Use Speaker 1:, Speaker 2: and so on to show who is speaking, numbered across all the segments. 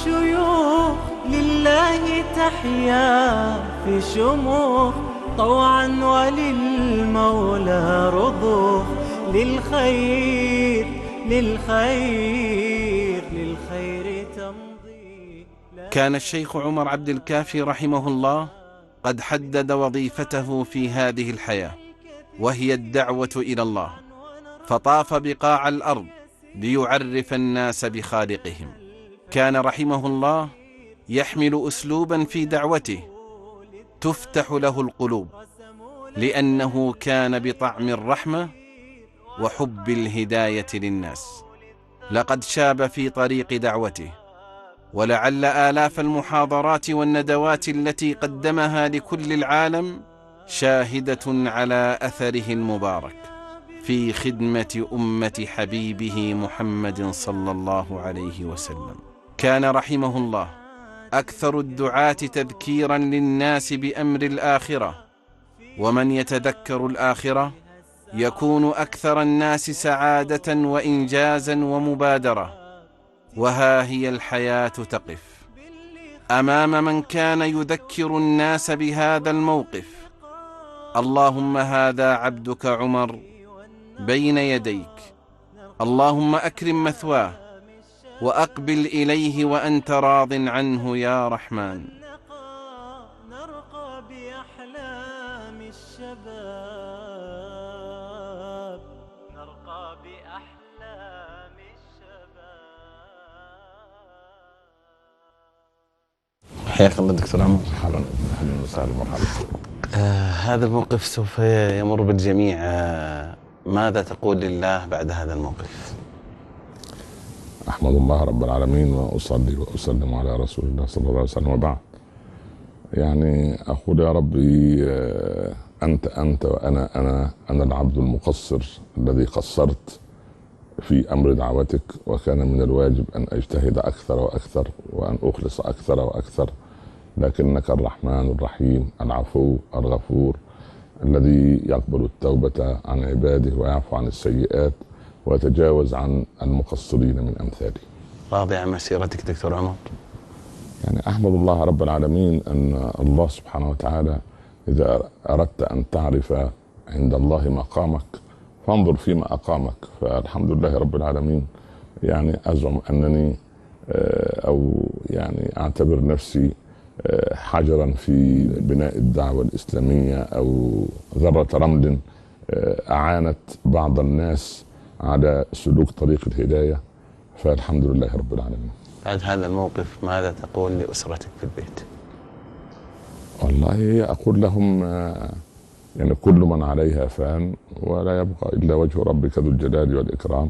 Speaker 1: الشيوخ لله تحيا في شموخ، طوعا وللمولى رضوخ، للخير للخير للخير تمضي.
Speaker 2: كان الشيخ عمر عبد الكافي رحمه الله قد حدد وظيفته في هذه الحياة، وهي الدعوة إلى الله، فطاف بقاع الأرض ليعرف الناس بخالقهم. كان رحمه الله يحمل أسلوبا في دعوته تفتح له القلوب، لأنه كان بطعم الرحمة وحب الهداية للناس. لقد شاب في طريق دعوته، ولعل آلاف المحاضرات والندوات التي قدمها لكل العالم شاهدة على أثره المبارك في خدمة أمة حبيبه محمد صلى الله عليه وسلم. كان رحمه الله أكثر الدعاة تذكيرا للناس بأمر الآخرة، ومن يتذكر الآخرة يكون أكثر الناس سعادة وإنجازا ومبادرة. وها هي الحياة تقف أمام من كان يذكر الناس بهذا الموقف. اللهم هذا عبدك عمر بين يديك، اللهم أكرم مثواه وأقبل إليه وأنت راض عنه يا رحمن.
Speaker 1: نرقى بأحلام الشباب، نرقى بأحلام الشباب.
Speaker 2: حياك الله دكتور عمر.
Speaker 3: اهلا وسهلا مرحبا.
Speaker 2: هذا الموقف سوف يمر بالجميع. ماذا تقول لله بعد هذا الموقف؟
Speaker 3: احمد الله رب العالمين واصلي واسلم على رسول الله صلى الله عليه وسلم، وبعد. يعني اقول يا ربي انت وانا انا العبد المقصر الذي قصرت في امر دعوتك، وكان من الواجب ان اجتهد اكثر واكثر وان اخلص اكثر واكثر، لكنك الرحمن الرحيم العفو الغفور الذي يقبل التوبة عن عباده ويعفو عن السيئات ويتجاوز عن المقصرين من أمثالي.
Speaker 2: راضي عن مسيرتك دكتور عمر؟
Speaker 3: يعني أحمد الله رب العالمين أن الله سبحانه وتعالى إذا أردت أن تعرف عند الله مقامك فانظر فيما أقامك. فالحمد لله رب العالمين. يعني أزعم أنني أو يعني أعتبر نفسي حجرا في بناء الدعوة الإسلامية، أو ذرة رمل أعانت بعض الناس على سلوك طريق الهداية. فالحمد لله رب العالمين.
Speaker 2: بعد هذا الموقف ماذا تقول لأسرتك في البيت؟
Speaker 3: والله أقول لهم يعني كل من عليها فان ولا يبقى إلا وجه ربك ذو الجلال والإكرام،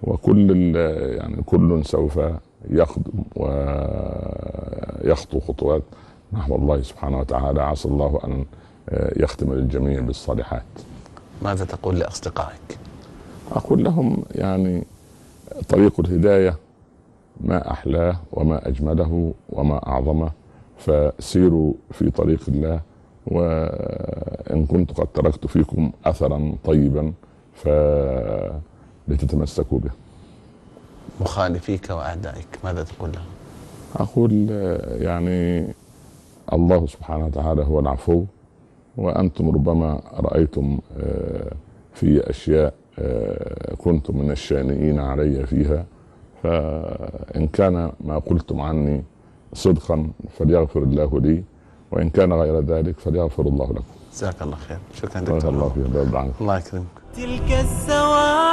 Speaker 3: وكل يعني كل سوف يخدم ويخطو خطوات نحو الله سبحانه وتعالى. عسى الله أن يختم للجميع بالصالحات.
Speaker 2: ماذا تقول لأصدقائك؟
Speaker 3: أقول لهم يعني طريق الهداية ما أحلاه وما أجمله وما أعظمه، فسيروا في طريق الله، وإن كنت قد تركت فيكم أثرا طيبا فلتتمسكوا به.
Speaker 2: مخالفيك وأعدائك ماذا تقول لهم؟
Speaker 3: أقول يعني الله سبحانه وتعالى هو العفو، وأنتم ربما رأيتم في أشياء كنتم من الشانئين علي فيها، فإن كان ما قلتم عني صدقا فليغفر الله لي، وإن كان غير ذلك فليغفر الله لكم.
Speaker 2: جزاك الله خير. شكرا دكتور.
Speaker 3: الله فيك.
Speaker 2: الله يكرمك.
Speaker 1: تلك السواد